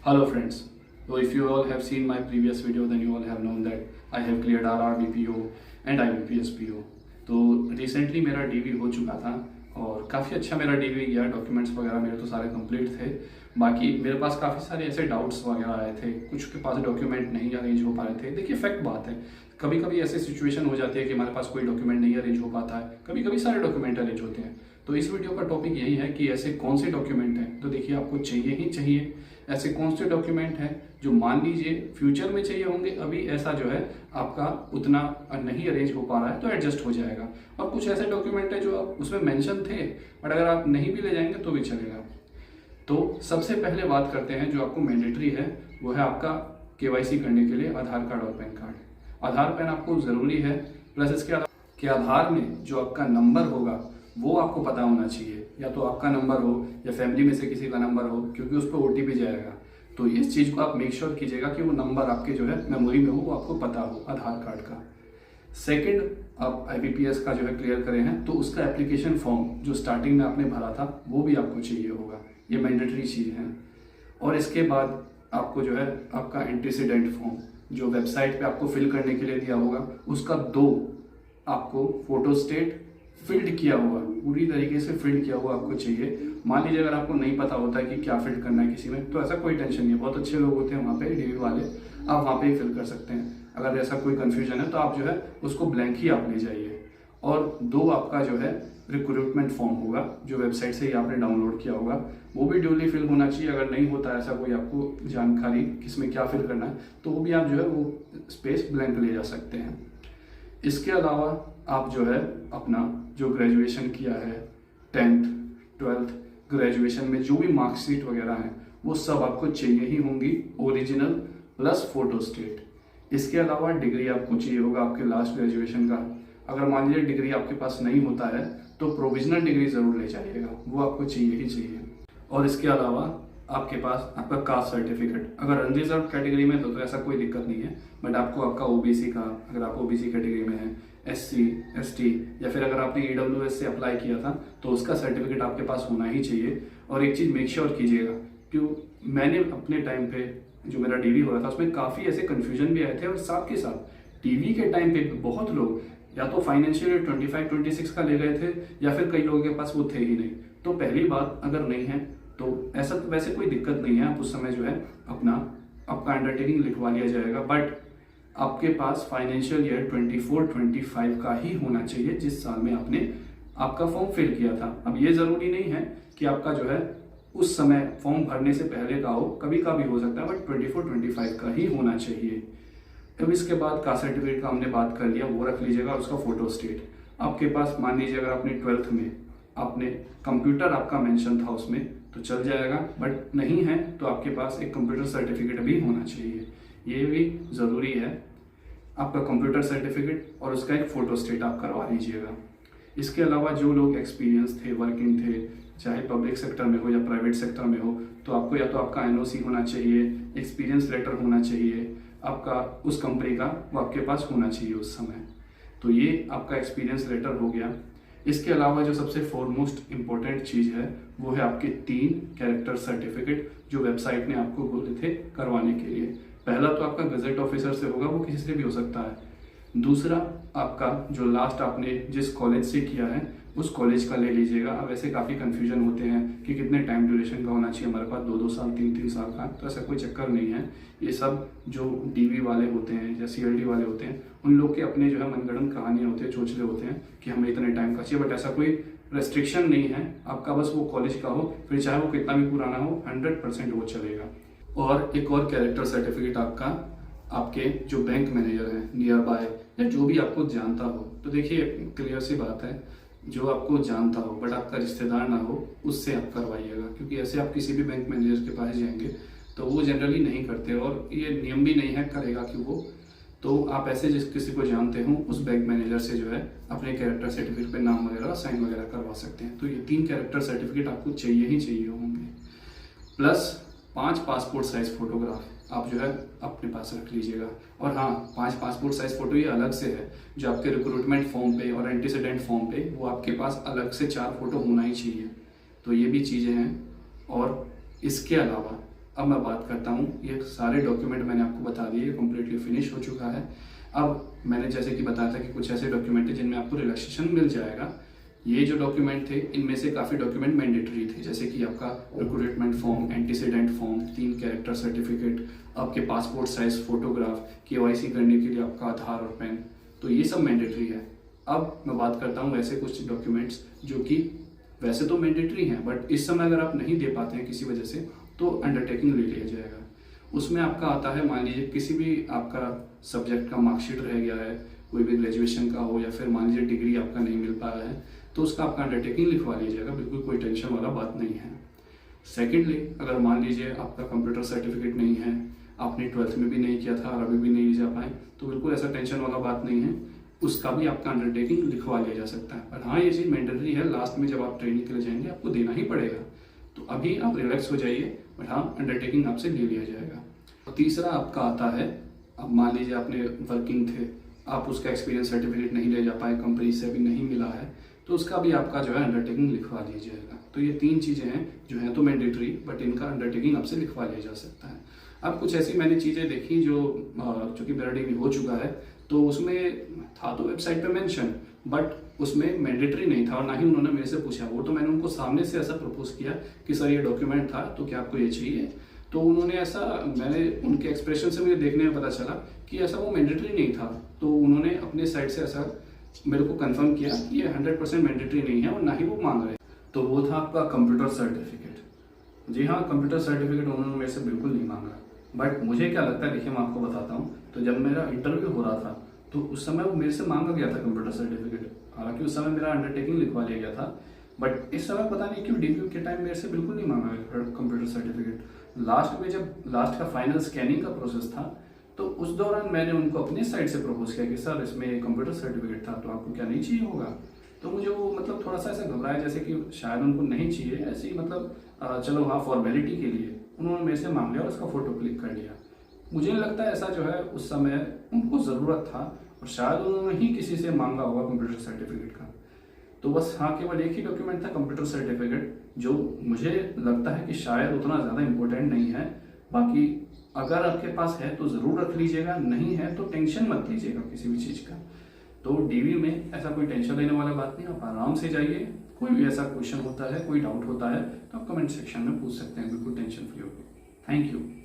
Hello friends. So if you all have seen my previous video, then you all have known that I have cleared RR, BPO and IBPS PO. तो recently मेरा DV हो चुका था और काफ़ी अच्छा मेरा डीवी गया। डॉक्यूमेंट्स वगैरह मेरे तो सारे कंप्लीट थे। बाकी मेरे पास काफ़ी सारे ऐसे डाउट्स वगैरह आए थे, कुछ के पास डॉक्यूमेंट नहीं अरेंज हो पा रहे थे। देखिए फैक्ट बात है, कभी कभी ऐसी सिचुएशन हो जाती है कि हमारे पास कोई डॉक्यूमेंट नहीं अरेंज हो पाता है, कभी कभी सारे डॉक्यूमेंट अरेंज होते हैं। तो इस वीडियो का टॉपिक यही है कि ऐसे कौन से डॉक्यूमेंट हैं, तो देखिए आपको चाहिए ही चाहिए ऐसे कौन से डॉक्यूमेंट हैं जो मान लीजिए फ्यूचर में चाहिए होंगे, अभी ऐसा जो है आपका उतना नहीं अरेंज हो पा रहा है तो एडजस्ट हो जाएगा। और कुछ ऐसे डॉक्यूमेंट है जो उसमें मेंशन थे बट अगर आप नहीं भी ले जाएंगे तो भी चलेगा। तो सबसे पहले बात करते हैं जो आपको मैंडेटरी है, वो है आपका केवाईसी करने के लिए आधार कार्ड और पैन कार्ड। आधार पैन आपको ज़रूरी है, प्लस इसके अलावा कि आधार में जो आपका नंबर होगा वो आपको पता होना चाहिए, या तो आपका नंबर हो या फैमिली में से किसी का नंबर हो, क्योंकि उस पर OTP जाएगा। तो इस चीज़ को आप मेक श्योर कीजिएगा कि वो नंबर आपके जो है मेमोरी में हो, वो आपको पता हो आधार कार्ड का। सेकंड, आप IBPS का जो है क्लियर करे हैं तो उसका एप्लीकेशन फॉर्म जो स्टार्टिंग में आपने भरा था वो भी आपको चाहिए होगा, ये मैंडेटरी चीज़ है। और इसके बाद आपको जो है आपका एंटीसीडेंट फॉर्म जो वेबसाइट पे आपको फिल करने के लिए दिया होगा, उसका 2 आपको फोटो स्टेट फिल्ड किया हुआ, पूरी तरीके से फिल्ड किया हुआ आपको चाहिए। मान लीजिए अगर आपको नहीं पता होता है कि क्या फिल्ड करना है किसी में, तो ऐसा कोई टेंशन नहीं है, बहुत अच्छे लोग होते हैं वहाँ पे DV वाले, आप वहाँ पे ही फिल कर सकते हैं। अगर ऐसा कोई कंफ्यूजन है तो आप जो है उसको ब्लैंक ही आप ले जाइए। और 2 आपका जो है रिक्रूटमेंट फॉर्म होगा जो वेबसाइट से ही आपने डाउनलोड किया होगा, वो भी ड्यूली फिल होना चाहिए। अगर नहीं होता है ऐसा कोई आपको जानकारी किसमें क्या फिल करना है, तो वो भी आप जो है वो स्पेस ब्लैंक ले जा सकते हैं। इसके अलावा आप जो है अपना जो ग्रेजुएशन किया है, 10th 12th ग्रेजुएशन में जो भी मार्कशीट वगैरह है वो सब आपको चाहिए ही होंगी, ओरिजिनल प्लस फोटो स्टेट। इसके अलावा डिग्री आपको चाहिए होगा आपके लास्ट ग्रेजुएशन का। अगर मान लीजिए डिग्री आपके पास नहीं होता है तो प्रोविजनल डिग्री ज़रूर ले जाइएगा, वो आपको चाहिए ही चाहिए। और इसके अलावा आपके पास आपका कास्ट सर्टिफिकेट, अगर अनरिजर्व कैटेगरी में तो ऐसा कोई दिक्कत नहीं है, बट आपको आपका OBC का, अगर आप OBC कैटेगरी में है, SC ST या फिर अगर आपने EWS से अप्लाई किया था तो उसका सर्टिफिकेट आपके पास होना ही चाहिए। और एक चीज़ मेक श्योर कीजिएगा, क्यों मैंने अपने टाइम पे जो मेरा DV हो रहा था उसमें काफ़ी ऐसे कन्फ्यूजन भी आए थे, और साथ के साथ DV के टाइम पे बहुत लोग या तो फाइनेंशियल 25-26 का ले गए थे, या फिर कई लोगों के पास वो थे ही नहीं। तो पहली बात अगर नहीं है तो ऐसा तो वैसे कोई दिक्कत नहीं है, आप उस समय जो है आपका अंडरटेकिंग लिखवा लिया जाएगा, बट आपके पास फाइनेंशियल ईयर 24-25 का ही होना चाहिए जिस साल में आपने आपका फॉर्म फिल किया था। अब ये ज़रूरी नहीं है कि आपका जो है उस समय फॉर्म भरने से पहले का हो, कभी का भी हो सकता है, बट 24-25 का ही होना चाहिए। अब इसके बाद कास्ट सर्टिफिकेट का हमने बात कर लिया, वो रख लीजिएगा। उसका फोटो स्टेट आपके पास, मान लीजिए अगर आपने 12th में आपने कंप्यूटर आपका मेंशन था उसमें तो चल जाएगा, बट नहीं है तो आपके पास एक कंप्यूटर सर्टिफिकेट भी होना चाहिए, ये भी ज़रूरी है। आपका कंप्यूटर सर्टिफिकेट और उसका एक फ़ोटो स्टेट आप करवा लीजिएगा। इसके अलावा जो लोग एक्सपीरियंस थे, वर्किंग थे, चाहे पब्लिक सेक्टर में हो या प्राइवेट सेक्टर में हो, तो आपको या तो आपका NOC होना चाहिए, एक्सपीरियंस लेटर होना चाहिए, आपका उस कंपनी का वो आपके पास होना चाहिए उस समय। तो ये आपका एक्सपीरियंस लेटर हो गया। इसके अलावा जो सबसे फॉरमोस्ट इम्पोर्टेंट चीज़ है वो है आपके 3 कैरेक्टर सर्टिफिकेट जो वेबसाइट ने आपको बोले थे करवाने के लिए। पहला तो आपका गजट ऑफिसर से होगा, वो किसी से भी हो सकता है। दूसरा आपका जो लास्ट आपने जिस कॉलेज से किया है उस कॉलेज का ले लीजिएगा। अब ऐसे काफ़ी कन्फ्यूजन होते हैं कि कितने टाइम ड्यूरेशन का होना चाहिए, हमारे पास 2-2 साल 3-3 साल का, तो ऐसा कोई चक्कर नहीं है। ये सब जो DV वाले होते हैं या CLD वाले होते हैं उन लोग के अपने जो है मनगढ़ंत कहानियाँ होती है, चोचले होते हैं कि हमें इतने टाइम का चाहिए, बट ऐसा कोई रेस्ट्रिक्शन नहीं है। आपका बस वो कॉलेज का हो, फिर चाहे वो कितना भी पुराना हो, 100% वो चलेगा। और एक और कैरेक्टर सर्टिफिकेट आपके जो बैंक मैनेजर हैं नियर बाय या जो भी आपको जानता हो, तो देखिए क्लियर सी बात है, जो आपको जानता हो बट आपका रिश्तेदार ना हो उससे आप करवाइएगा, क्योंकि ऐसे आप किसी भी बैंक मैनेजर के पास जाएंगे तो वो जनरली नहीं करते, और ये नियम भी नहीं है करेगा कि वो, तो आप ऐसे जिस किसी को जानते हो उस बैंक मैनेजर से जो है अपने कैरेक्टर सर्टिफिकेट पे नाम वगैरह साइन वगैरह करवा सकते हैं। तो ये 3 कैरेक्टर सर्टिफिकेट आपको चाहिए ही चाहिए होंगे, प्लस 5 पासपोर्ट साइज फोटोग्राफ आप जो है अपने पास रख लीजिएगा। और हाँ, 5 पासपोर्ट साइज फोटो ये अलग से है, जो आपके रिक्रूटमेंट फॉर्म पे और एंटीसीडेंट फॉर्म पे वो आपके पास अलग से 4 फोटो होना ही चाहिए। तो ये भी चीज़ें हैं। और इसके अलावा अब मैं बात करता हूँ, ये सारे डॉक्यूमेंट मैंने आपको बता दिए, कम्प्लीटली फिनिश हो चुका है। अब मैंने जैसे कि बताया था कि कुछ ऐसे डॉक्यूमेंट है जिनमें आपको रिलैक्सेशन मिल जाएगा। ये जो डॉक्यूमेंट थे, इनमें से काफ़ी डॉक्यूमेंट मैंडेटरी थे, जैसे कि आपका recruitment form, antecedent form, 3 character certificate, आपके पासपोर्ट साइज फोटोग्राफ, KYC करने के लिए आपका आधार और पैन, तो ये सब मैंडेटरी है। अब मैं बात करता हूँ ऐसे कुछ डॉक्यूमेंट्स जो कि वैसे तो मैंडेटरी हैं, बट इस समय अगर आप नहीं दे पाते हैं किसी वजह से, तो अंडरटेकिंग ले लिया जाएगा। उसमें आपका आता है, मान लीजिए किसी भी आपका सब्जेक्ट का मार्कशीट रह गया है, कोई भी ग्रेजुएशन का हो, या फिर मान लीजिए डिग्री आपका नहीं मिल पाया है, तो उसका आपका अंडरटेकिंग लिखवा लिया जाएगा, बिल्कुल कोई टेंशन वाला बात नहीं है। सेकेंडली, अगर मान लीजिए आपका कंप्यूटर सर्टिफिकेट नहीं है, आपने 12th में भी नहीं किया था और अभी भी नहीं जा पाए, तो बिल्कुल ऐसा टेंशन वाला बात नहीं है, उसका भी आपका अंडरटेकिंग लिखवा लिया जा सकता है। पर हाँ, ये चीज़ मैंडेटरी है, लास्ट में जब आप ट्रेनिंग के लिए जाएंगे आपको देना ही पड़ेगा। तो अभी आप रिलैक्स हो जाइए, बट हाँ, अंडरटेकिंग आपसे ले लिया जाएगा। और तीसरा आपका आता है, अब मान लीजिए आपने वर्किंग थे, आप उसका एक्सपीरियंस सर्टिफिकेट नहीं ले जा पाए, कंपनी से अभी नहीं मिला है, तो उसका भी आपका जो है अंडरटेकिंग लिखवा लिया जाएगा। तो ये 3 चीज़ें हैं जो हैं तो मैंडेटरी, बट इनका अंडरटेकिंग आपसे लिखवा लिया जा सकता है। अब कुछ ऐसी मैंने चीज़ें देखी जो चूँकि मेरा डिग्री हो चुका है, तो उसमें था तो वेबसाइट पे मेंशन, बट उसमें मैंडेटरी नहीं था और ना ही उन्होंने मेरे से पूछा। वो तो मैंने उनको सामने से ऐसा प्रपोज किया कि सर ये डॉक्यूमेंट था, तो क्या आपको ये चाहिए? तो उन्होंने ऐसा, मैंने उनके एक्सप्रेशन से मुझे देखने में पता चला कि ऐसा वो मैंडेटरी नहीं था। तो उन्होंने अपने साइड से ऐसा मेरे को कंफर्म किया कि ये 100% मैंडेटरी नहीं है और ना ही वो मांग रहे हैं। तो वो था आपका कंप्यूटर सर्टिफिकेट। जी हाँ, कंप्यूटर सर्टिफिकेट उन्होंने मेरे से बिल्कुल नहीं मांगा। बट मुझे क्या लगता है, देखिए मैं आपको बताता हूँ। तो जब मेरा इंटरव्यू हो रहा था, तो उस समय वो मेरे से मांगा गया था कंप्यूटर सर्टिफिकेट। हालांकि उस समय मेरा अंडरटेकिंग लिखवा लिया गया था, बट इस समय पता नहीं क्यों डिग्री के टाइम मेरे से बिल्कुल नहीं मांगा गया कंप्यूटर सर्टिफिकेट। लास्ट में जब लास्ट का फाइनल स्कैनिंग का प्रोसेस था, तो उस दौरान मैंने उनको अपने साइड से प्रपोज किया कि सर इसमें कंप्यूटर सर्टिफिकेट था, तो आपको क्या नहीं चाहिए होगा? तो मुझे वो मतलब थोड़ा सा ऐसा घबराया, जैसे कि शायद उनको नहीं चाहिए, ऐसे ही मतलब चलो हाँ फॉर्मेलिटी के लिए उन्होंने मेरे से मांग लिया और उसका फोटो क्लिक कर लिया। मुझे नहीं लगता ऐसा जो है उस समय उनको ज़रूरत था, और शायद उन्होंने ही किसी से मांगा होगा कंप्यूटर सर्टिफिकेट का। तो बस हाँ, केवल एक ही डॉक्यूमेंट था कंप्यूटर सर्टिफिकेट, जो मुझे लगता है कि शायद उतना ज़्यादा इम्पोर्टेंट नहीं है। बाकी अगर आपके पास है तो ज़रूर रख लीजिएगा, नहीं है तो टेंशन मत लीजिएगा किसी भी चीज़ का। तो डीवी में ऐसा कोई टेंशन लेने वाला बात नहीं, आप आराम से जाइए। कोई भी ऐसा क्वेश्चन होता है, कोई डाउट होता है, तो आप कमेंट सेक्शन में पूछ सकते हैं, बिल्कुल टेंशन फ्री होकर। Thank you.